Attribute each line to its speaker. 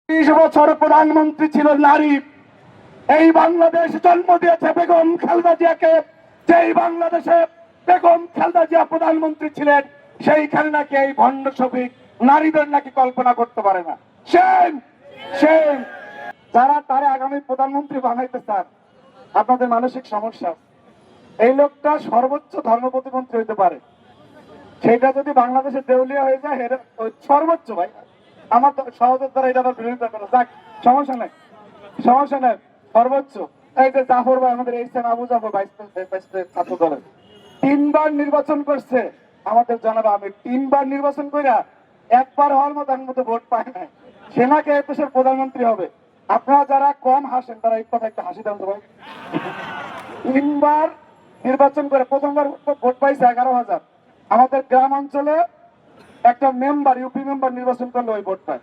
Speaker 1: 20 বছর প্রধানমন্ত্রী ছিল নারী। এই বাংলাদেশ জন্ম দিয়েছে বেগম খালেদা জিয়াকে। যেই বাংলাদেশে বেগম খালেদা জিয়া প্রধানমন্ত্রী ছিলেন, সেইখানে নাকি এই ভণ্ড শফিক নারীদের নাকি কল্পনা করতে পারে না। সেম সেম যারা তারা আগামী প্রধানমন্ত্রী বানাইতে চান, আপনাদের মানসিক সমস্যা। এই লোকটা সর্বোচ্চ ধর্ম প্রতিমন্ত্রী হইতে পারে, সেটা যদি বাংলাদেশে দেউলিয়া হয়ে যায় সর্বোচ্চ। ভাই আমার সহজের দ্বারা এটা আবার বিরোধিতা করা যাক, সমস্যা নেই, সমস্যা নেই, সর্বোচ্চ। এই যে জাফর ভাই, আমাদের এই আবু জাফর ছাত্র দলের 3বার নির্বাচন করছে, আমাদের জানাবো আমি 3বার নির্বাচন কইরা একবার হওয়ার মতো ভোট পায় নাই, সেনাকে দেশের প্রধানমন্ত্রী হবে। আপনারা যারা কম হাসেন তারা এই কথা একটা হাসি দেন তো ভাই। 3বার নির্বাচন করে প্রথমবার ভোট পাইছে 11,000। আমাদের গ্রাম অঞ্চলে একটা মেম্বার, ইউপি মেম্বার নির্বাচন করলে ওই ভোট পায়।